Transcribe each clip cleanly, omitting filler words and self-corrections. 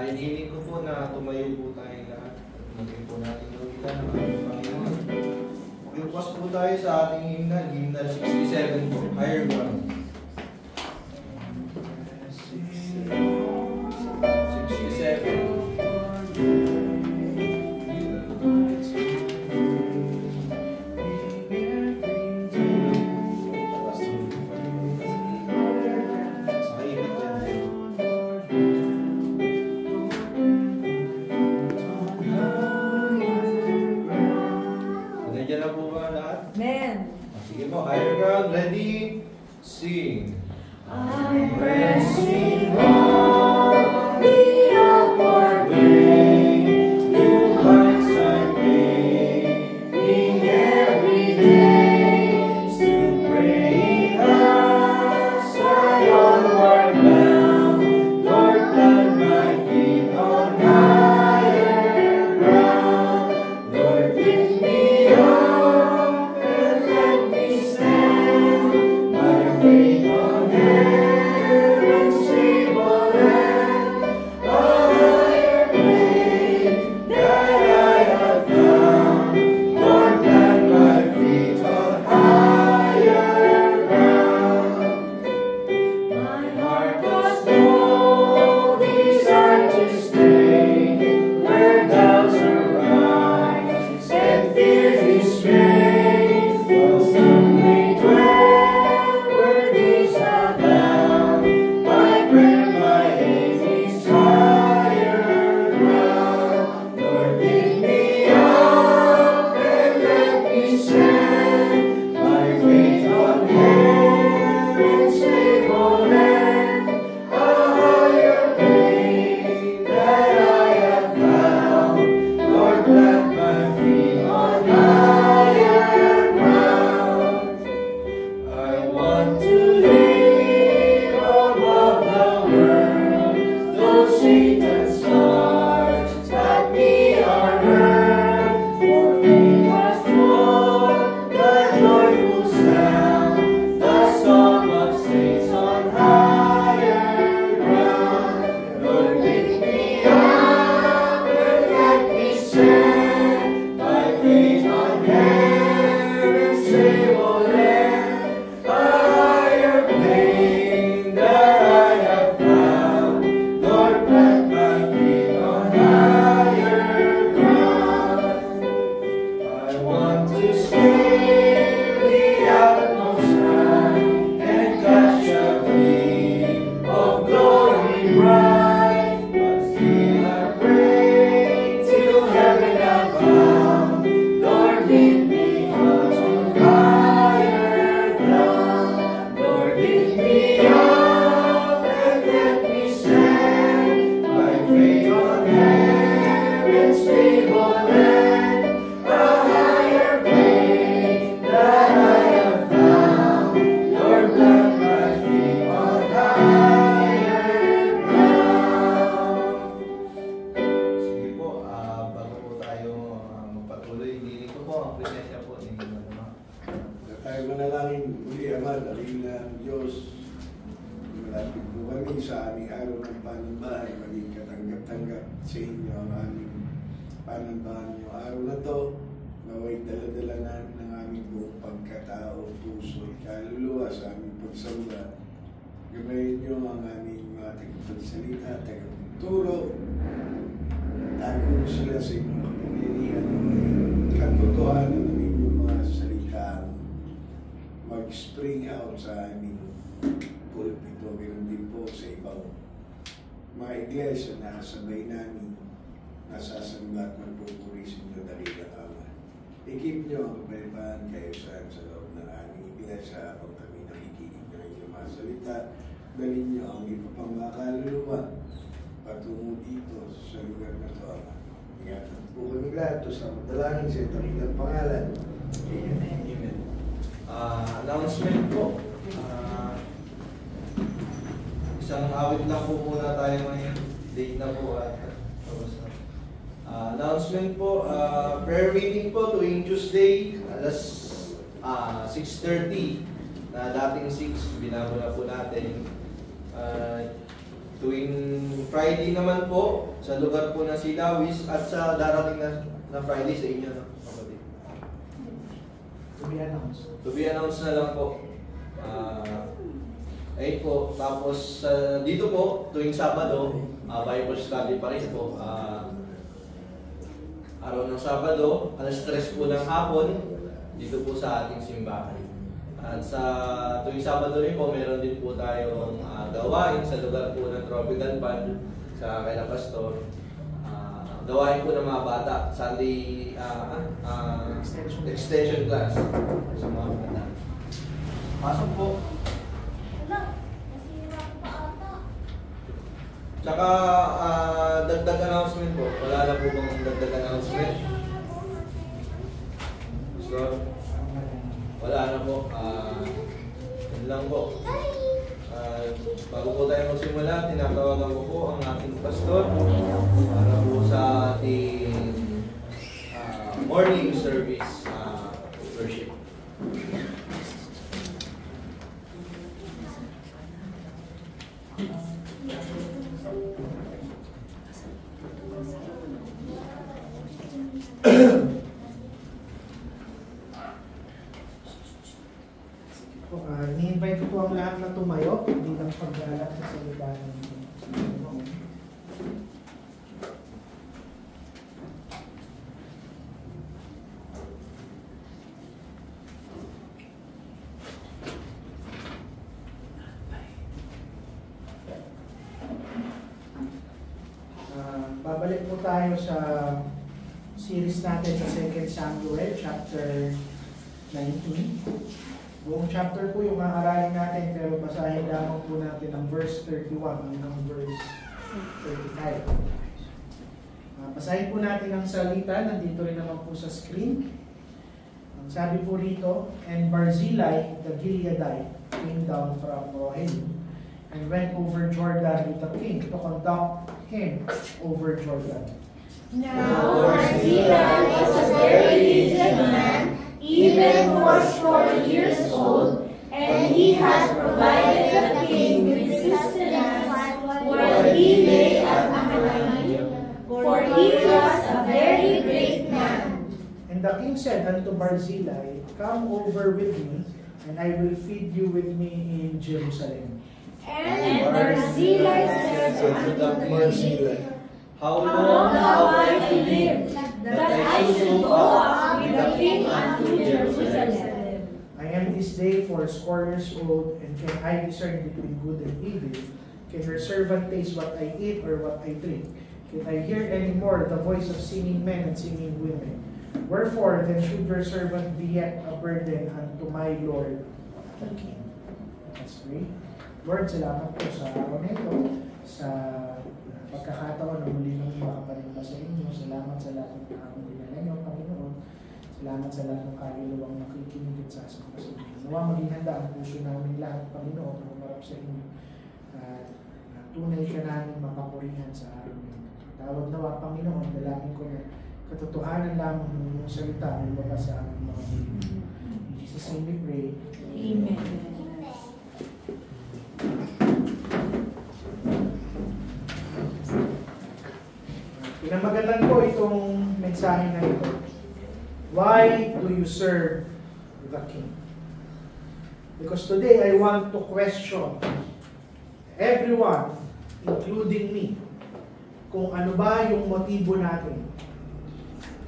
Hinihiling ko po na tumayo po tayo lahat. Maging po natin lumitan ng ating Panginoon. Maglupas po tayo sa ating hymnal, hymnal 67 po, Higher Ground. 67. Higher ground, ready, sing. I'm pressing on the upward way, new heights I'm gaining every day, still praying as I onward bound, Lord, plant my feet on higher ground, Lord, lift me up and let me stand by faith on heaven's stable land, a higher plane that I have found. Lord, plant my feet on higher ground. My heart was no desire to stay where doubts arise and fears dismay, while some may dwell where these are bound. My prayer, my aim is higher ground. Lord, lift me up and let me stand by faith on heaven's stable land, a higher plane that I have found. Lord, plant my feet on higher ground. I want to live above the world, though Satan's darts at me are hurled, for faith has won the joyful sound, the song of saints on higher ground. Lord, lift me up and let me stand by faith on heaven's stable land, a higher plane that I have found. Lord, plant my feet on higher ground. I want to scale the utmost high and catch a gleam of glory bright, but still I pray till heaven I found. Lord, lead me up to higher ground. Lord, lift me up and let me stand by faith on heaven's stable land, a higher plane that I have found. Lord, plant my feet on higher ground. Sige po, bago po tayo magpatuloy, hindi ko po ang presensya po ninyo naman. Tayo manalangin muli, Ama, dahil ang Diyos, malapit po kami sa aming araw ng panambahan, maging katanggap-tanggap sa inyo ang aming panambahan ngayong araw na to. Naway dala-dala namin ang aming buong pagkatao, puso, kaluluwa sa aming pagsamba. Gabayin niyo ang aming mga tagapagsalita, tagapagturo. Tago niyo sila sa inyong kapangyarihan, katotohanan ng inyong mga salita mag-spring out sa aming pulpito. Meron din po sa ibang mga iglesia na kasabay namin nasasamba at magpupuri sa inyo dakilang Ama. I-keep nyo ang kapayapaan kayo sa loob ng aming iglesia habang kami nakikinig ng inyong mga salita. Dalhin nyo ang iba pang mga kaluluwa patungo dito sa lugar na ito, Ama. Ingatan po kami lahat sa madalangin sa dakilang pangalan. Amen. Amen. Announcement po. Isang awit lang po muna tayo ngayon. Date na po at tapos na. Announcement po, prayer meeting po tuwing Tuesday, alas 6:30 na dating 6, binago na po natin. Tuwing Friday naman po, sa lugar po na Silawis at sa darating na Friday sa inyo, no? Kapatid. To be announced. To be announced na lang po. Ayun po, tapos dito po, tuwing Sabado, Bible study pa rin po. Araw ng Sabado, alas 3 po ng hapon, dito po sa ating simbahan. At sa tuwing Sabado rin po, meron din po tayong gawain sa lugar po ng Tropical Pond sa Kaila Pastor. Gawain po ng mga bata, Sunday extension class sa mga bata. Pasok po. Tsaka dagdag announcement po. Wala na po bang dagdag announcement? So, wala na po. Yun lang po. Bago po tayo magsimula, tinatawagan ko po ang ating pastor para po sa ating morning service worship. Ni-invite ko po ang lahat na tumayo bilang paggalak sa salita ng Panginoon. Babalik po tayo sa series natin sa 2 Samuel chapter 19. Buong chapter po yung aaralin natin, pero basahin lamang po natin ang verse 31 hanggang verse 35. Basahin po natin ang salita, nandito rin naman po sa screen. Ang sabi po rito, "And Barzillai the Gileadite came down from Rohim and went over Jordan with the king to conduct him over Jordan. Now Barzillai was a very aged man, even 80 years old, and he has provided the king with sustenance while he lay at Mahanaim, for he was a very great man. And the king said unto Barzillai, Come over with me, and I will feed you with me in Jerusalem. And Barzillai said unto the king, How How long have have I I to live, that I should go up with the king unto Jerusalem? I am this day 80 years old, and can I discern between good and evil? Can your servant taste what I eat or what I drink? Can I hear any more the voice of singing men and singing women? Wherefore then should your servant be yet a burden unto my Lord the King?" Let's pray. Lord, salamat po sa araw na ito, sa pagkakataon na muli nang makapalimba sa inyo. Salamat sa lahat ng aming dinala niyo, Panginoon. Salamat sa lahat ng kaluluwang nakikinig at sasagot sa inyo. Nawa maging handa ang puso namin lahat, Panginoon, na humarap sa inyo. At tunay ka namin mapapurihan sa araw na ito. Tawad nawa, Panginoon, dalangin ko na katotohanan lamang ng iyong salita ay lumabas sa aming mga bibig. In Jesus' name we pray. Amen. Pinamagatan ko itong mensahe na ito. Why do you serve the King? Because today I want to question everyone, including me, kung ano ba yung motibo natin,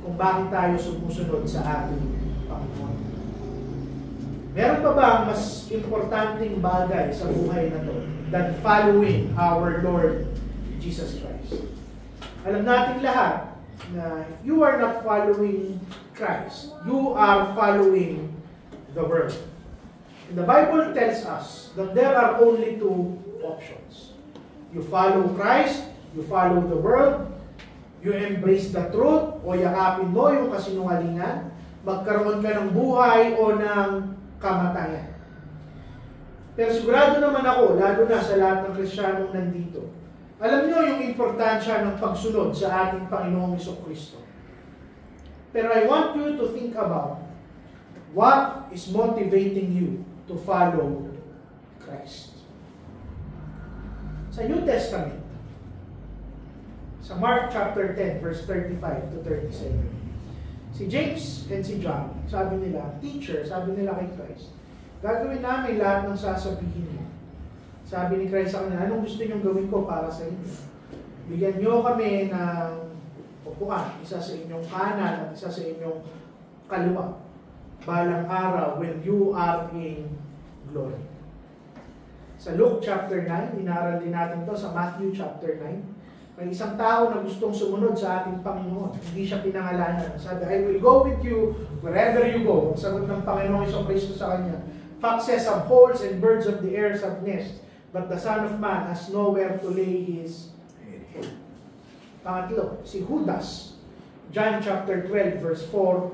kung bakit tayo sumusunod sa ating Panginoon. Meron pa ba ang mas importanteng bagay sa buhay na to than following our Lord Jesus Christ? Alam natin lahat na if you are not following Christ, you are following the world. And the Bible tells us that there are only two options. You follow Christ, you follow the world, you embrace the truth, o yakapin mo yung kasinungalingan, magkaroon ka ng buhay o ng kamatayan. Pero sigurado naman ako, lalo na sa lahat ng Kristiyanong nandito, alam nyo yung importansya ng pagsunod sa ating Panginoong Jesucristo. Pero I want you to think about what is motivating you to follow Christ. Sa New Testament, sa Mark chapter 10, verse 35 to 37, si James and si John, sabi nila, teacher, sabi nila kay Christ, gagawin namin lahat ng sasabihin mo. Sabi ni Christ sa kanila, anong gusto niyong gawin ko para sa inyo? Bigyan niyo kami ng upuan, isa sa inyong kanan at isa sa inyong kaliwa, balang araw when you are in glory. Sa Luke chapter 9, inaral din natin to sa Matthew chapter 9, may isang tao na gustong sumunod sa ating Panginoon. Hindi siya pinangalanan. Sabi, I will go with you wherever you go. Ang sagot ng Panginoong Jesucristo sa kanya, foxes have holes and birds of the air have nests, but the Son of Man has nowhere to lay his head. Pangatlo, si Judas. John chapter 12, verse 4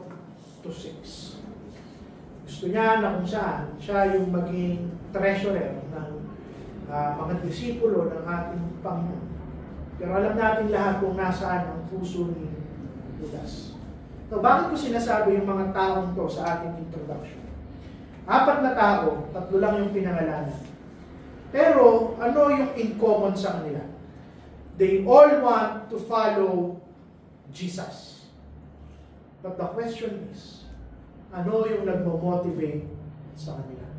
to 6. Gusto niya na kung saan siya yung maging treasurer ng mga disipulo ng ating Panginoon. Pero alam natin lahat kung nasaan ang puso ni Judas. So, bakit ko sinasabi yung mga taong to sa ating introduction? 4 na tao, 3 lang yung pinangalanan. Pero, ano yung in common sa kanila? They all want to follow Jesus. But the question is, ano yung nagmo-motivate sa kanila?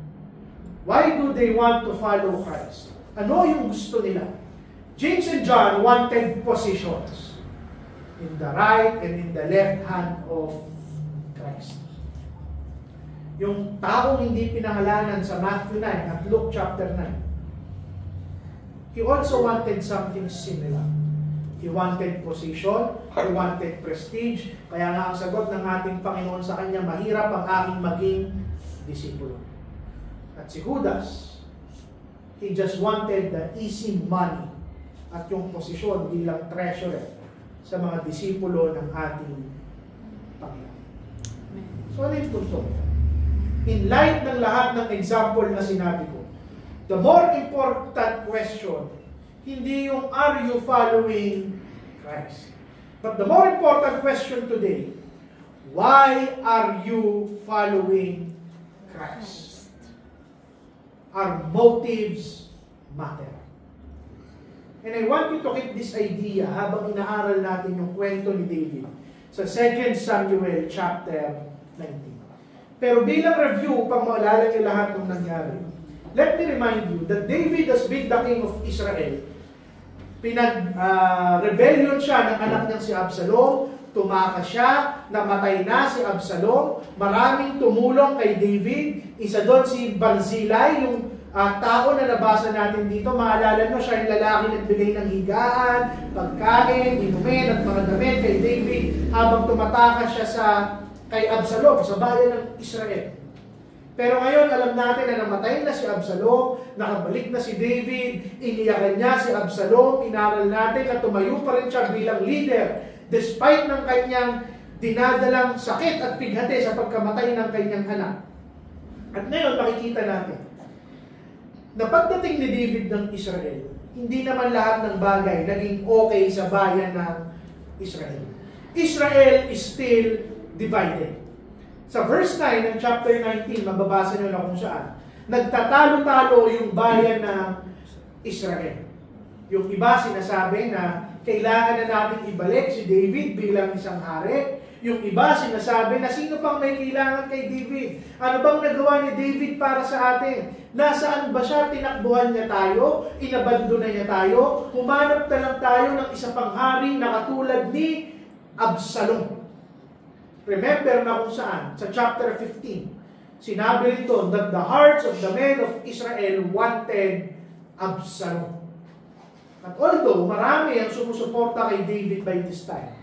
Why do they want to follow Christ? Ano yung gusto nila? James and John wanted positions in the right and in the left hand of Christ. Yung taong hindi pinangalanan sa Matthew 9 at Luke chapter 9, he also wanted something similar. He wanted position, he wanted prestige, kaya nga ang sagot ng ating Panginoon sa kanya, mahirap ang aking maging disipulo. At si Judas, he just wanted the easy money at yung posisyon bilang treasurer sa mga disipulo ng ating Panginoon. So ano yung punto? In light ng lahat ng example na sinabi ko, the more important question, hindi yung are you following Christ? But the more important question today, why are you following Christ? Our motives matter. And I want you to keep this idea habang inaaral natin yung kwento ni David sa 2 Samuel chapter 19. Pero bilang review, upang maalala niyo lahat ng nangyari, let me remind you that David has been the king of Israel. Rebellion siya ng anak niyang si Absalom, tumakas siya, namatay na si Absalom, maraming tumulong kay David, isa doon si Barzillai, yung tao na nabasa natin dito, maalala nyo, siya yung lalaki nagbigay ng higaan, pagkain, inumin at mga damit kay David habang tumatakas siya kay Absalom sa bayan ng Israel. Pero ngayon, alam natin na namatay na si Absalom, nakabalik na si David, iniyakan niya si Absalom, inaral natin na tumayo pa rin siya bilang leader despite ng kanyang dinadalang sakit at pighati sa pagkamatay ng kanyang anak. At ngayon, makikita natin na pagdating ni David ng Israel, hindi naman lahat ng bagay naging okay sa bayan ng Israel. Israel is still divided. Sa verse 9 ng chapter 19, mababasa nyo na kung saan, nagtatalo-talo yung bayan ng Israel. Yung iba sinasabi na kailangan na natin ibalik si David bilang isang hari. Yung iba sinasabi na sino pang may kailangan kay David? Ano bang nagawa ni David para sa atin? Nasaan ba siya? Tinakbuhan niya tayo? Inabandona niya tayo? Humanap na lang tayo ng isa pang hari na katulad ni Absalom. Remember na kung saan? Sa chapter 15, sinabi rito that the hearts of the men of Israel wanted Absalom. At although marami ang sumusuporta kay David by this time,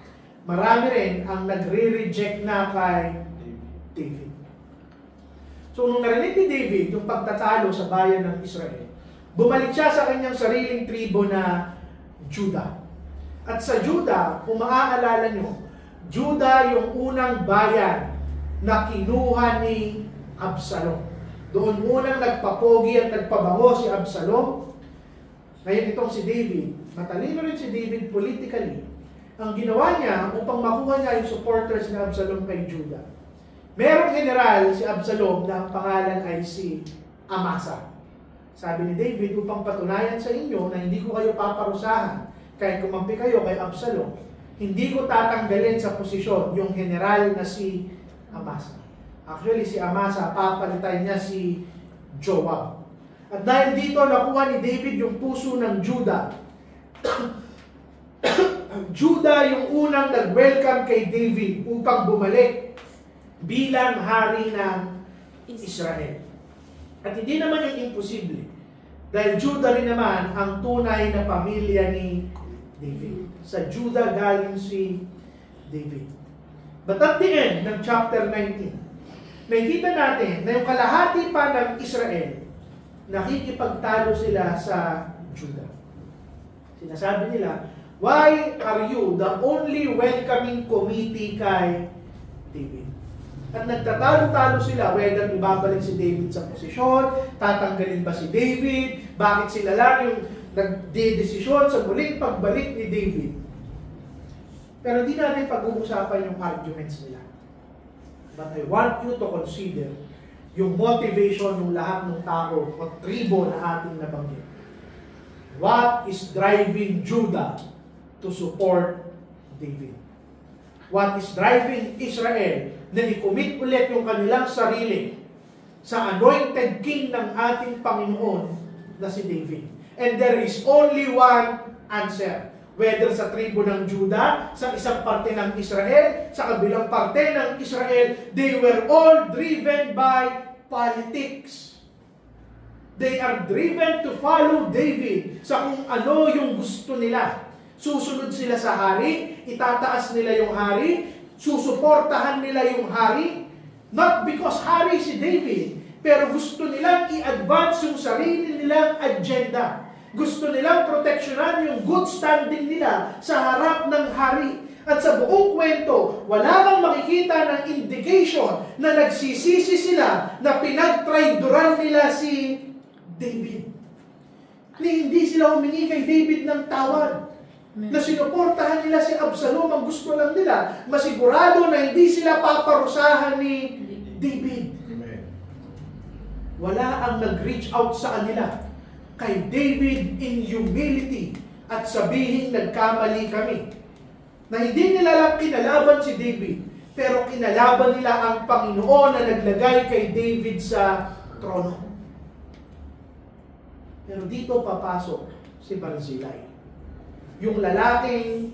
marami rin ang nagre-reject na kay David. So, nung narinig ni David yung pagtatalo sa bayan ng Israel, bumalik siya sa kanyang sariling tribo na Judah. At sa Judah, kung maaalala nyo, Judah yung unang bayan na kinuha ni Absalom. Doon unang nagpapogi at nagpabango si Absalom. Ngayon itong si David, matalino rin si David politically. Ang ginawa niya upang makuha niya yung supporters ni Absalom kay Judah. Merong general si Absalom na ang pangalan ay si Amasa. Sabi ni David, upang patunayan sa inyo na hindi ko kayo paparusahan kahit kumampi kayo kay Absalom, hindi ko tatanggalin sa posisyon yung general na si Amasa. Actually, si Amasa, papalitan niya si Joab. At dahil dito, nakuha ni David yung puso ng Judah. Judah yung unang nag-welcome kay David upang bumalik bilang hari ng Israel. At hindi naman yung imposible. Dahil Judah rin naman ang tunay na pamilya ni David. Sa Judah galing si David. But at the end ng chapter 19, nakikita natin na yung kalahati pa ng Israel, nakikipagtalo sila sa Judah. Sinasabi nila, why are you the only welcoming committee kay David? At nagtatalo-talo sila whether ibabalik si David sa posisyon, tatanggalin ba si David, bakit sila lang yung nagdedesisyon sa muling pagbalik ni David. Pero di natin pag-uusapan yung arguments nila. But I want you to consider yung motivation ng lahat ng tao o tribo na ating nabanggit. What is driving Judah to support David? What is driving Israel na i-commit ulit yung kanilang sarili sa anointed king ng ating Panginoon na si David? And there is only one answer. Whether sa tribo ng Judah, sa isang parte ng Israel, sa kabilang parte ng Israel, they were all driven by politics. They are driven to follow David sa kung ano yung gusto nila. Susunod sila sa hari, itataas nila yung hari, susuportahan nila yung hari, not because hari si David, pero gusto nilang i-advance yung sarili nilang agenda. Gusto nilang proteksyonan yung good standing nila sa harap ng hari. At sa buong kwento, wala kang makikita ng indication na nagsisisi sila na pinagtraidoran nila si David. Hindi sila humingi kay David ng tawad. Na sinuportahan nila si Absalom, ang gusto lang nila, masigurado na hindi sila paparusahan ni David. Amen. Wala ang nag-reach out sa kanila kay David in humility at sabihin nagkamali kami. Na hindi nila lang kinalaban si David, pero kinalaban nila ang Panginoon na naglagay kay David sa trono. Pero dito papasok si Barzillai. Yung lalaking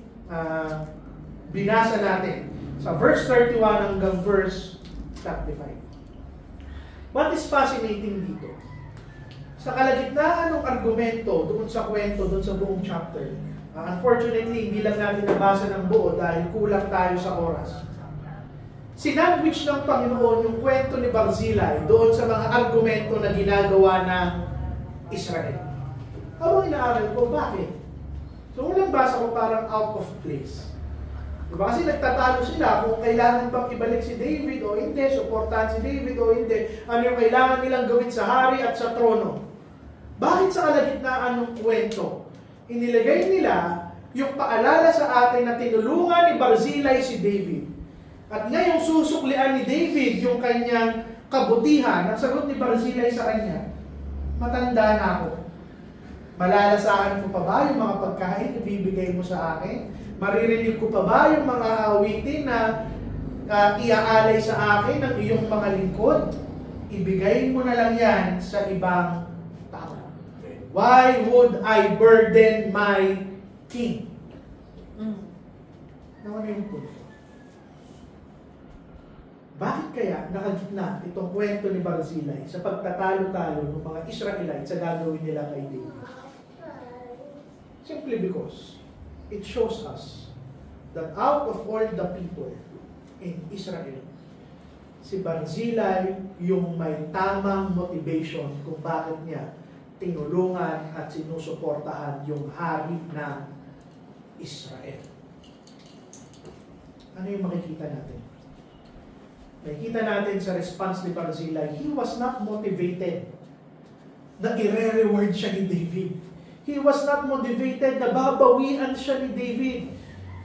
binasa natin sa verse 31 hanggang verse 35. What is fascinating dito? Sa kalagitnaan ng argumento doon sa kwento, doon sa buong chapter, unfortunately, hindi lang natin nabasa ng buo dahil kulang tayo sa oras. Sinandwich ng Panginoon yung kwento ni Barzillai doon sa mga argumento na ginagawa ng Israel. Habang inaaral ko, bakit? So, unang basa ko parang out of place. Diba? Kasi nagtatalo sila kung kailangan bang ibalik si David o hindi, supportahan si David o hindi, ano yung kailangan nilang gawin sa hari at sa trono. Bakit sa kalagitnaan ng kwento, inilagay nila yung paalala sa atin na tinulungan ni Barzillai si David. At ngayong susuklian ni David yung kanyang kabutihan, ang sagot ni Barzillai sa kanya, matanda na ako. Malalasahan ko pa ba yung mga pagkain ibibigay mo sa akin? Maririnig ko pa ba yung mga awitin na iaalay sa akin ng iyong mga lingkod? Ibigay mo na lang yan sa ibang tao. Why would I burden my king? Naman yung punto. Bakit kaya nakagitna itong kwento ni Barzillai sa pagtatalo-talo ng mga Israelites sa gagawin nila kay David? Simply because it shows us that out of all the people in Israel, si Barzillai yung may tamang motivation kung bakit niya tinulungan at sinusuportahan yung hari ng Israel. Ano yung makikita natin? Makikita natin sa response ni Barzillai, he was not motivated na i-reward siya ni David. He was not motivated na babawian siya ni David.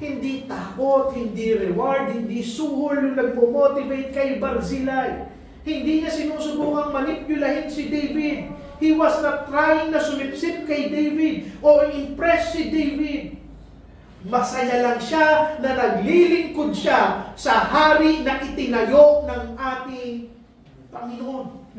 Hindi takot, hindi reward, hindi suhol yung nagpo-motivate kay Barzillai. Hindi niya sinusubukang manipulahin si David. he was not trying na sumipsip kay David o impress si David. Masaya lang siya na naglilingkod siya sa hari na itinayo ng ating Panginoon.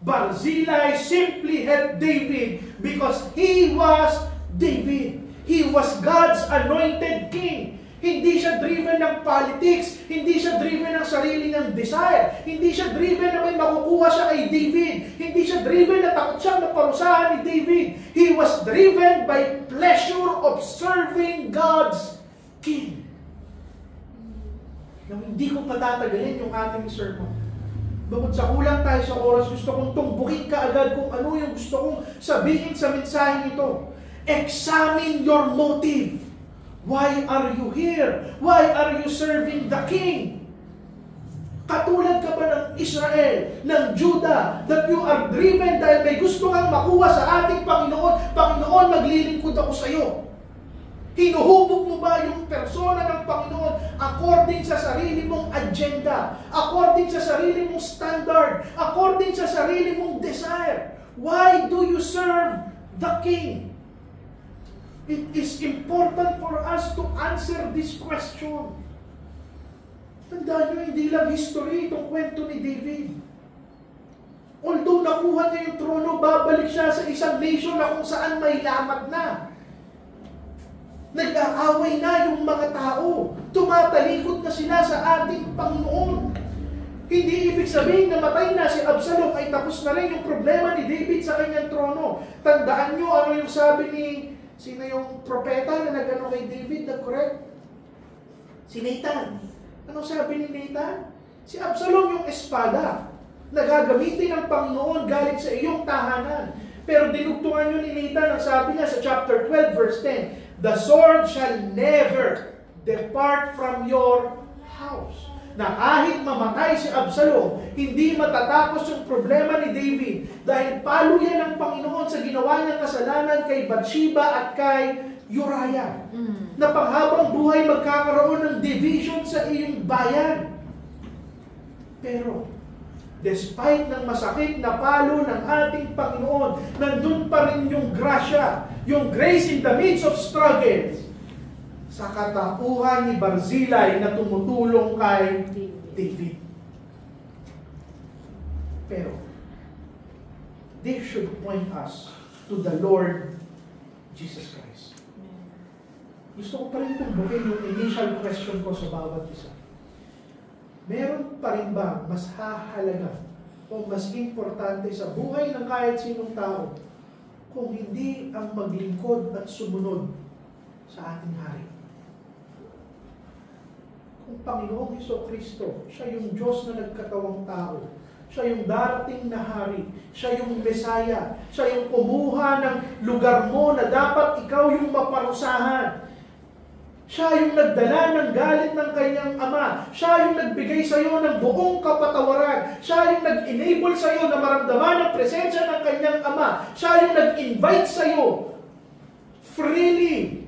Barzillai simply helped David because he was David. He was God's anointed king. Hindi siya driven ng politics. Hindi siya driven ng sarili ng desire. Hindi siya driven na may makukuha siya kay David. Hindi siya driven na takot siyang maparusahan ni David. He was driven by pleasure of serving God's king. Now, hindi ko patatagalin yung ating sermon. Bukod sa kulang tayo sa oras, gusto kong tumbukin ka agad kung ano yung gusto kong sabihin sa mensaheng ito. Examine your motive. Why are you here? Why are you serving the king? Katulad ka ba ng Israel, ng Judah, that you are driven dahil may gusto kang makuha sa ating Panginoon? Panginoon, maglilingkod ako sa iyo. Hinuhubog mo ba yung persona ng Panginoon according sa sarili mong agenda, according sa sarili mong standard, according sa sarili mong desire? Why do you serve the king? It is important for us to answer this question. Tandaan nyo, hindi lang history itong kwento ni David. Although nakuha niya yung trono, babalik siya sa isang nation na kung saan may lamat na. Nag-aaway na yung mga tao. Tumatalikod na sila sa ating Panginoon. Hindi ibig sabihin na matay na si Absalom ay tapos na rin yung problema ni David sa kanyang trono. Tandaan nyo ano yung sabi ni, sino yung propeta na nag-ano kay David, nag-correct? Si Nathan. Ano sabi ni Nathan? Si Absalom yung espada na gagamitin ng Panginoon galing sa iyong tahanan. Pero dinugtungan nyo ni Nathan, ang sabi niya sa chapter 12 verse 10, the sword shall never depart from your house. Na kahit mamatay si Absalom, hindi matatapos yung problema ni David dahil palo yan ng Panginoon sa ginawa niyang kasalanan kay Bathsheba at kay Uriah. Na panghabang buhay magkakaroon ng division sa iyong bayan. Pero, despite ng masakit na palo ng ating Panginoon, nandun pa rin yung grasya, yung grace in the midst of struggles, sa katapuhan ni Barzillai na tumutulong kay David. Pero, this should point us to the Lord Jesus Christ. Gusto ko pa rin tumbukin yung initial question ko sa bawat isa. Meron pa rin ba mas hahalaga o mas importante sa buhay ng kahit sinong tao kung hindi ang maglingkod at sumunod sa ating hari? Kung Panginoong Hesukristo, siya yung Diyos na nagkatawang tao, siya yung darating na hari, siya yung Mesaya, siya yung kumuha ng lugar mo na dapat ikaw yung maparusahan. Siya yung nagdala ng galit ng kanyang ama. Siya yung nagbigay sa iyo ng buong kapatawaran. Siya yung nag-enable sa iyo na maramdaman ang presensya ng kanyang ama. Siya yung nag-invite sa iyo freely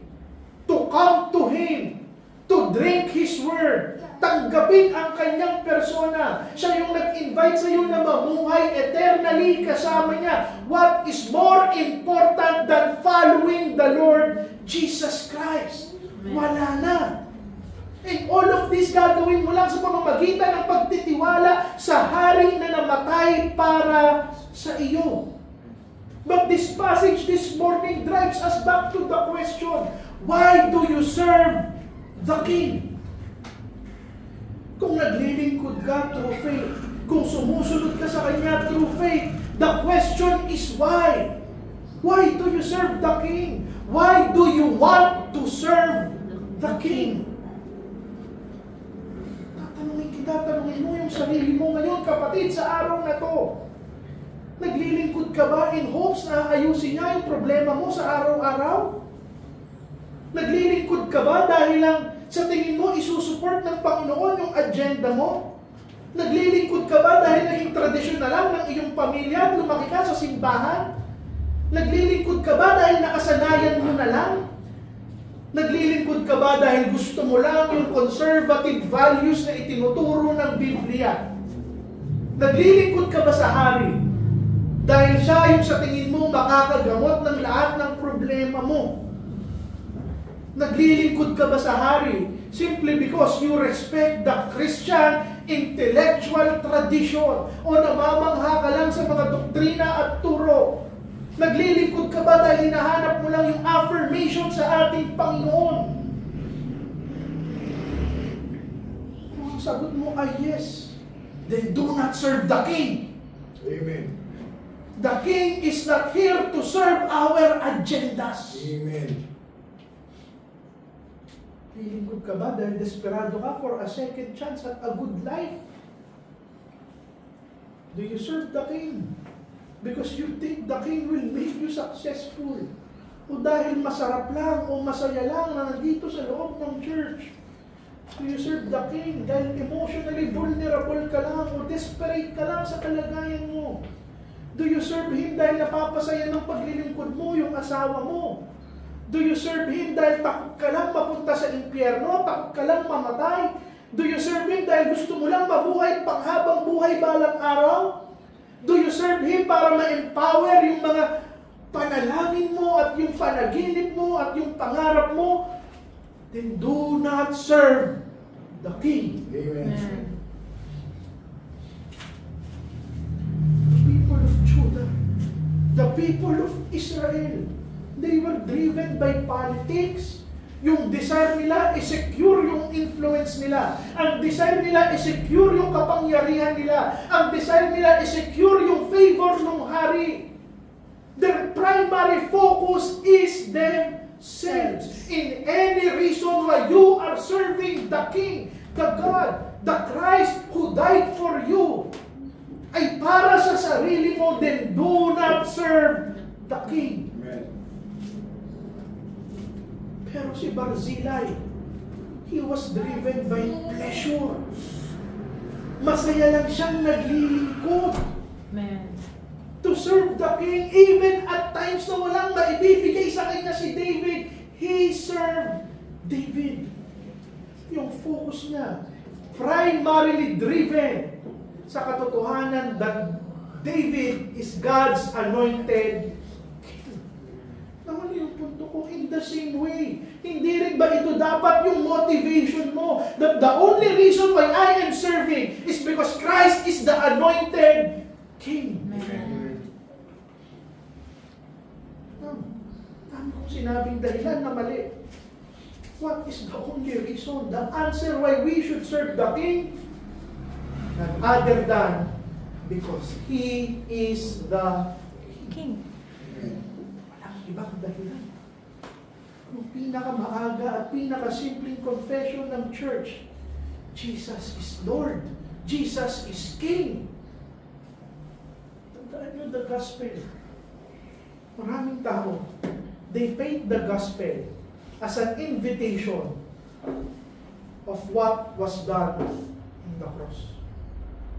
to come to Him, to drink His Word, tanggapin ang kanyang persona. Siya yung nag-invite sa iyo na mamuhay eternally kasama niya. What is more important than following the Lord Jesus Christ? Wala na. And all of this gagawin mo lang sa pamamagitan ng pagtitiwala sa hari na namatay para sa iyo. But this passage this morning drives us back to the question, why do you serve the King? Kung naglilingkod ka through faith, kung sumusunod ka sa Kanya through faith, the question is why? Why do you serve the King? Why do you want to serve the King? Tatanungin mo yung sarili mo ngayon, kapatid, sa araw na to. Naglilingkod ka ba in hopes na ayusin niya yung problema mo sa araw-araw? Naglilingkod ka ba dahil lang sa tingin mo isusuport ng Panginoon yung agenda mo? Naglilingkod ka ba dahil naging tradisyon na lang ng iyong pamilya at lumaki ka sa simbahan? Naglilingkod ka ba dahil nakasanayan mo na lang? Naglilingkod ka ba dahil gusto mo lang yung conservative values na itinuturo ng Biblia? Naglilingkod ka ba sa hari Dahil siya yung sa tingin mo makakagamot ng lahat ng problema mo. Naglilingkod ka ba sa hari? Simply because you respect the Christian intellectual tradition o namamangha ka lang sa mga doktrina at turo. Naglilingkod ka ba dahil hinahanap mo lang yung affirmation sa ating Panginoon? Kung ang sagot mo ay yes, then do not serve the king. Amen. The king is not here to serve our agendas. Amen. Lilingkod ka ba dahil desperado ka for a second chance at a good life? Do you serve the king because you think the king will make you successful? O dahil masarap lang o masaya lang na nandito sa loob ng church? Do you serve the king dahil emotionally vulnerable ka lang o desperate ka lang sa kalagayan mo? Do you serve him dahil napapasaya ng paglilingkod mo yung asawa mo? Do you serve him dahil takot ka lang mapunta sa impyerno? Takot ka lang mamatay? Do you serve him dahil gusto mo lang mabuhay panghabang buhay balang araw? Do you serve him para ma-empower yung mga panalangin mo at yung panaginip mo at yung pangarap mo? Then do not serve the king. Amen. The people of Judah, the people of Israel, they were driven by politics. Yung desire nila is secure yung influence nila. Ang desire nila is secure yung kapangyarihan nila. Ang desire nila is secure yung favor ng hari. Their primary focus is themselves. In any reason why you are serving the King, the God, the Christ who died for you, ay para sa sarili mo, then do not serve the King. Amen. Pero si Barzillai, he was driven by pleasure. Masaya lang siyang naglilingkod. Amen. To serve the king, even at times na walang maibibigay sa kanya si David, he served David. Yung focus niya, primarily driven sa katotohanan that David is God's anointed king. Naman yung punto ko, in the same way, hindi rin ba ito dapat yung motivation mo that the only reason why I am serving is because Christ is the anointed king. Amen. Dami kong sinabing dahilan na mali. What is the only reason? The answer why we should serve the king? None other than because he is the king. Walang ibang dahilan. Yung pinakamaaga at pinakasimpleng confession ng church, Jesus is Lord. Jesus is King. Tandaan nyo the gospel. Maraming tao, they paint the gospel as an invitation of what was done in the cross.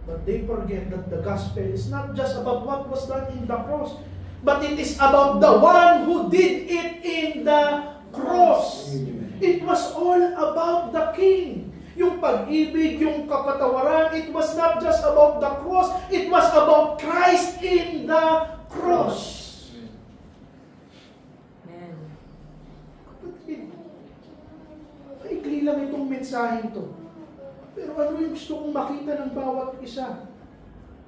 But they forget that the gospel is not just about what was done in the cross, but it is about the one who did it in the cross. It was all about the King. Yung pag-ibig, yung kapatawaran, it was not just about the cross, it was about Christ in the cross. Amen. Kapatid, maikli lang itong mensaheng to. Pero ano yung gusto kong makita ng bawat isa?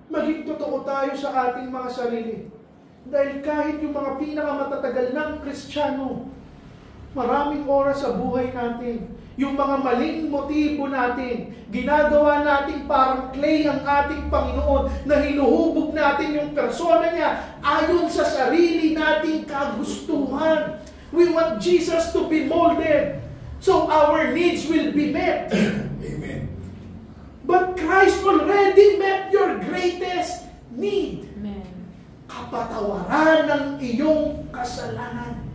Maging totoo tayo sa ating mga sarili. Dahil kahit yung mga pinakamatatagal ng Kristiyano, maraming oras sa buhay natin, yung mga maling motibo natin, ginagawa natin parang clay ang ating Panginoon na hinuhubog natin yung persona niya ayon sa sarili nating kagustuhan. We want Jesus to be molded so our needs will be met. Amen. But Christ already met your greatest need. Amen. Kapatawaran ng iyong kasalanan.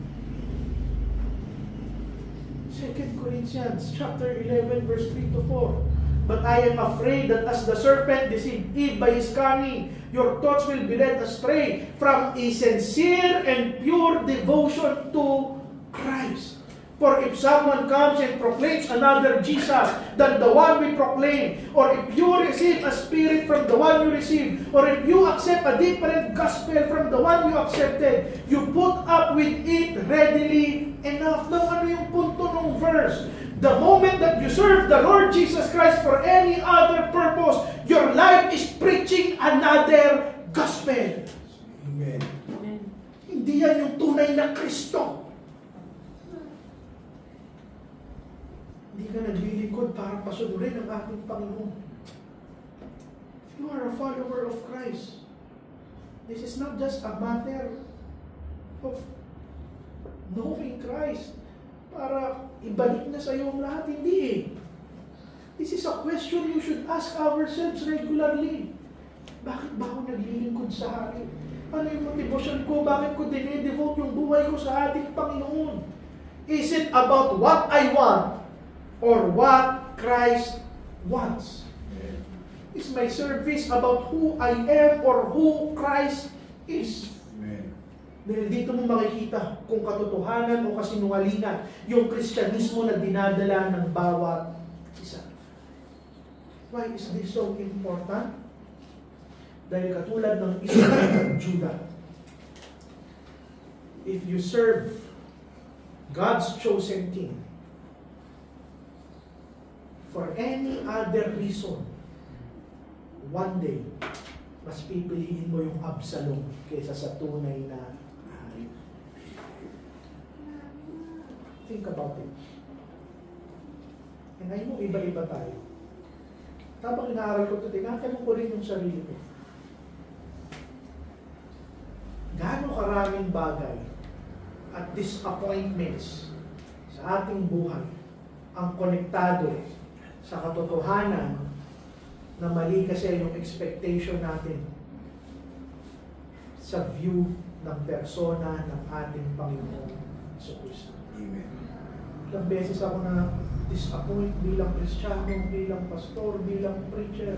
2 Corinthians chapter 11 verse 3 to 4. But I am afraid that as the serpent deceived Eve by his cunning, your thoughts will be led astray from a sincere and pure devotion to Christ. For if someone comes and proclaims another Jesus than the one we proclaim, or if you receive a spirit from the one you received, or if you accept a different gospel from the one you accepted, you put up with it readily enough. Now, ano yung punto ng verse? The moment that you serve the Lord Jesus Christ for any other purpose, your life is preaching another gospel. Amen. Hindi yan yung tunay na Kristo. Hindi ka naglilingkod para pasunurin ang ating Panginoon. If you are a follower of Christ, this is not just a matter of knowing Christ para ibalik na sa iyo ang lahat. Hindi eh. This is a question you should ask ourselves regularly. Bakit ba ako naglilingkod sa hari? Ano yung motivasyon ko? Bakit ko dine-devote yung buhay ko sa ating Panginoon? Is it about what I want or what Christ wants? Is my service about who I am or who Christ is? Amen. Dahil dito mo makikita kung katotohanan o kasinungalingan yung Kristyanismo na dinadala ng bawat isa. Why is this so important? Dahil katulad ng Israel at Judah, if you serve God's chosen king for any other reason, one day, mas pipiliin mo yung Absalom kaysa sa tunay na hari. Think about it. And I know, iba-iba tayo. Habang inaaral ko ito, tinatanong ko rin yung sarili ko. Gaano karaming bagay at disappointments sa ating buhay ang konektado sa katotohanan na mali kasi yung expectation natin sa view ng persona ng ating Panginoon sa Kristo. Amen. Ilang beses ako na disappoint bilang Kristiyano, bilang pastor, bilang preacher.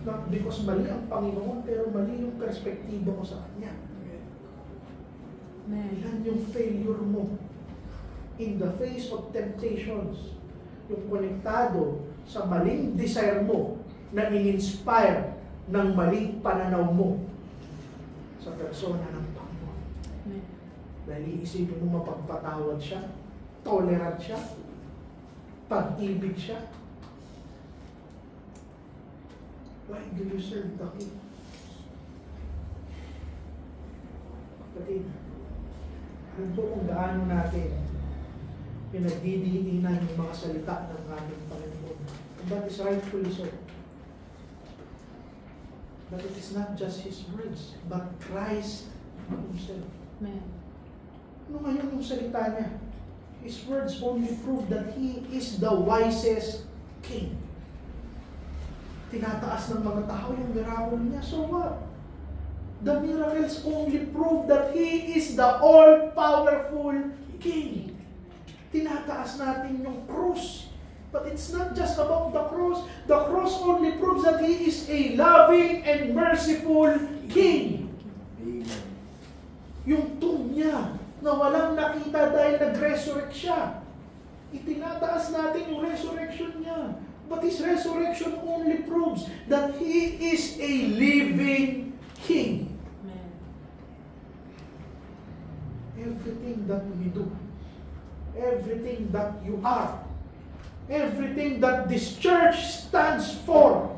Not because mali ang Panginoon, pero mali yung perspektibo ko sa Kanya. Ilan yung failure mo in the face of temptations, yung konektado sa maling desire mo na in-inspire ng maling pananaw mo sa persona ng Panginoon. Dahil iisipin mo mapagpatawad siya, tolerant siya, pag-ibig siya. Why do you serve the King? Kapatid, alam po kung gaano natin pinagdidiinan yung mga salita ng ating Panginoon. And that is rightfully so. But it is not just His words, but Christ Himself. Amen. Ano ngayon yung salita niya? His words only prove that He is the wisest King. Tinataas ng mga tao yung miracle niya. So what? The miracles only prove that He is the all-powerful King. Tinataas natin yung cross. But it's not just about the cross. The cross only proves that He is a loving and merciful King. Amen. Yung tomb niya na walang nakita dahil nag-resurrect siya. Itinataas natin yung resurrection niya. But His resurrection only proves that He is a living King. Amen. Everything that we do, everything that you are, everything that this church stands for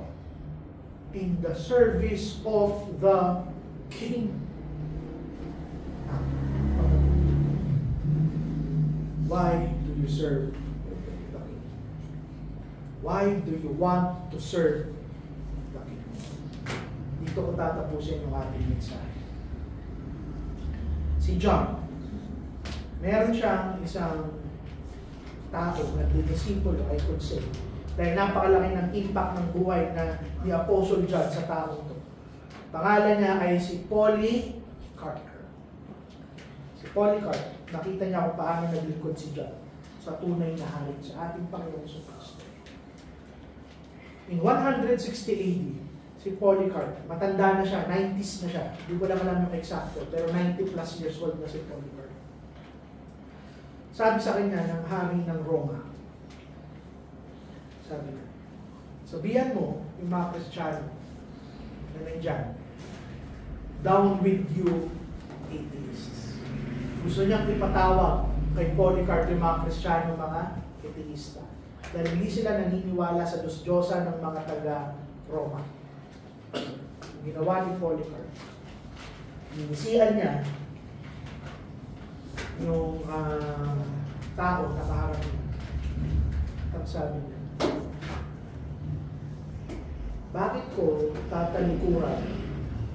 in the service of the King. Why do you serve the King? Why do you want to serve the King? Dito ko tatapusin yung ating mensahe. Si John, meron siyang isang tao na dinisipulo, I could say. Dahil napakalaki ng impact ng buhay na ni Apostle John sa taong ito. Pangalan niya ay si Polycarp. Si Polycarp, nakita niya kung paano naglingkod si John sa tunay na hari sa ating Panginoon sa Kristo. In 160 AD, si Polycarp, matanda na siya, 90s na siya. Hindi ko lang alam yung eksakto, pero 90 plus years old na si Polycarp. Sabi sa kanya ng hari ng Roma, sabi niya, sabihan mo yung mga Kristiyano na nandyan, down with you, atheists. Gusto niyang ipatawag kay Polycarp yung mga Kristiyano, mga atheista. Dahil hindi sila naniniwala sa Diyos-Diyosan ng mga taga-Roma. Ginawa ni Polycarp, ninisian niya yung tao na kaharap niya. Ang sabi niya, bakit ko tatalikuran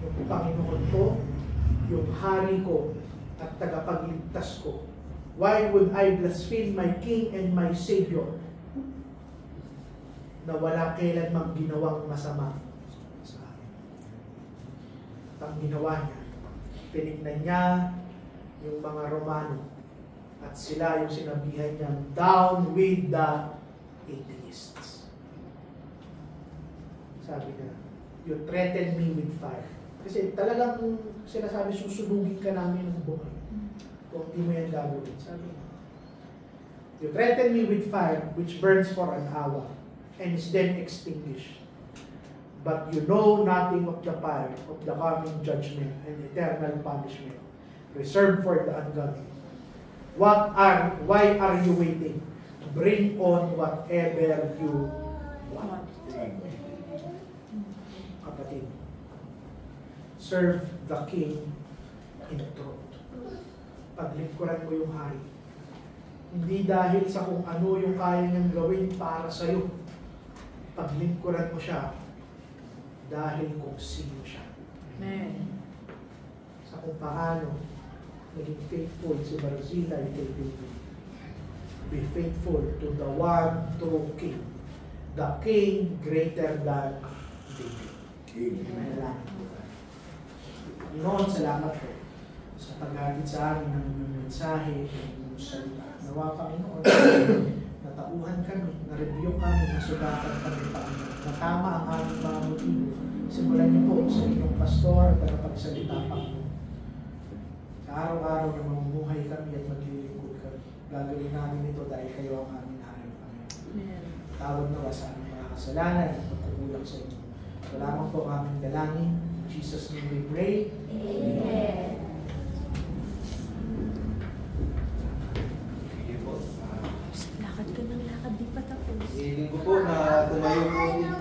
yung Panginoon ko, yung hari ko, at tagapagligtas ko? Why would I blaspheme my King and my Savior na wala kailanmang ginawang masama sa akin? At ang ginawa niya, tinignan niya yung mga Romano at sila yung sinabihan niya, down with the atheists. Sabi niya, you threaten me with fire. Kasi talagang sinasabi, susunugin ka namin ng buhay kung hindi mo yan gagawin. Sabi niya, you threaten me with fire which burns for an hour and is then extinguished. But you know nothing of the fire of the coming judgment and eternal punishment reserved for the ungodly. Why are you waiting? Bring on whatever you want. Kapatid, serve the King in truth. Paglingkuran mo yung hari. Hindi dahil sa kung ano yung kaya niyang gawin para sa'yo. Paglingkuran mo siya dahil kung sino siya. Amen. Sa kung paano naging faithful si Barzillai kay David. Be faithful to the one true King. The King greater than David. Amen. Noon, salamat po sa paghatid sa amin ng inyong mensahe, ng inyong salita. Nawa, Panginoon, natauhan kami, na-review kami, nasugatan kami, Panginoon. Natama ang aming mga motibo. Simulan niyo po sa inyong pastor at tagapagsalita, Panginoon. Sa araw-araw na mamumuhay kami at maglilingkod kami. Gagawin namin ito dahil kayo ang aming hari, Panginoon. Tawag nawa sa aming mga kasalanan at pagkukulang sa inyo. Salamat po ang aming dalangin. In Jesus' name we pray. Amen. Sige po. Lakad ka ng lakad, di pa tapos. Hiling ko po na tumayo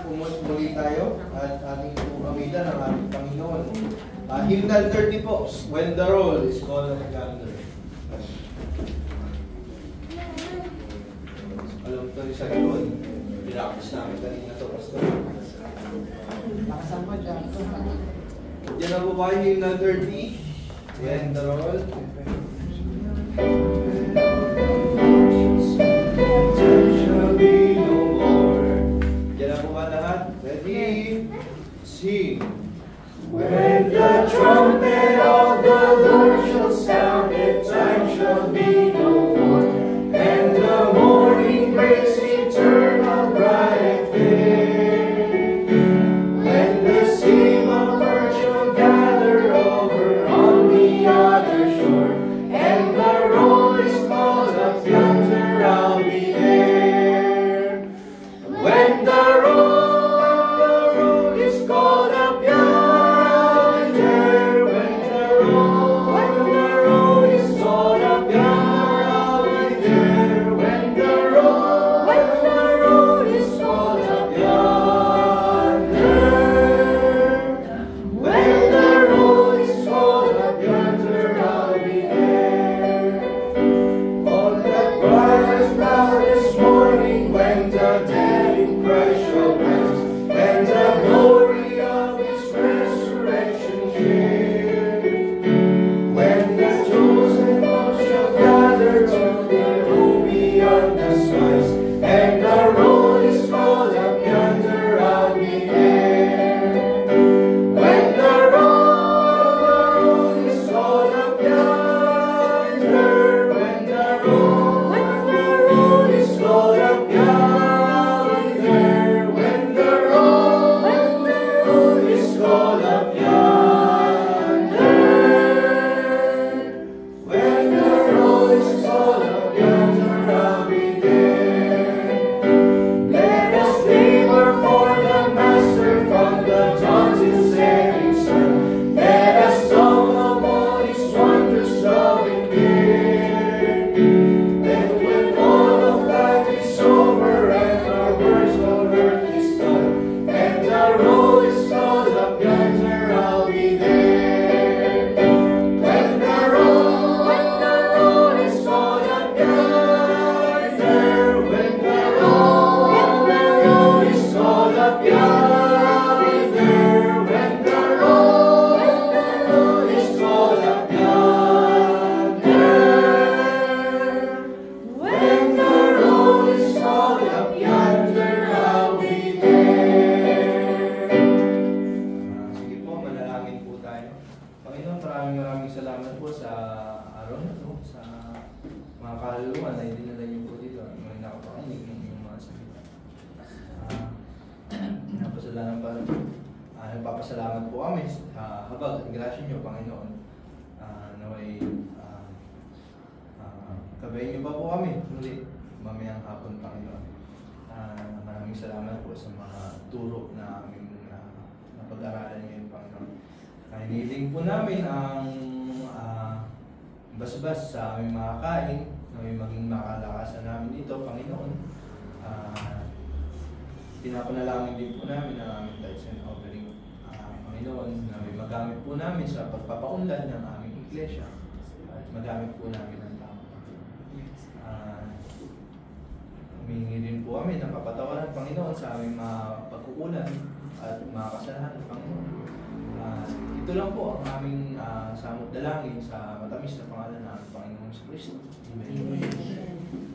po muli tayo at ating pumamida ng ating Panginoon. Hymnal 30 po, When the Roll is Called of Gander. Alam ko rin sa likod. Pinaktis namin kanina ito, Pastor. Nakasama dyan. Yan na po ba yung Hymnal 30? When the Roll. Shall be no more. Yan na po ba lahat? Ready? Sing. When the trumpet of the Lord shall sound, and time shall be no more, and the morning breaks eternal bright and fair. When the sea of earth shall gather over on the other shore, and the rolling mga kaluluwa na dinala niyo po dito, mga nakapakinig ng inyong mga salita. Nagpapasalamat po kami sa habag at grasya niyo, Panginoon. Naway gabayin niyo pa po kami muli mamayang hapon, Panginoon. Maraming salamat po sa mga turo na aming napag-aralan ngayon, Panginoon. Hinihiling po namin ang basbas sa aming mga kain, na may maging makalakasan namin dito, Panginoon. Pinapanalangin din po namin ang aming tithes and offering, Panginoon, na may magamit po namin sa pagpapaunlad ng aming iglesia at magamit po namin ang tama. Humingi din po kami ng kapatawaran, Panginoon, sa aming mga pagkukulan at mga kasalanan, Panginoon. Ito lang po ang aming samot dalangin sa matamis na pangalan ng Panginoon sa Kristo. Amen.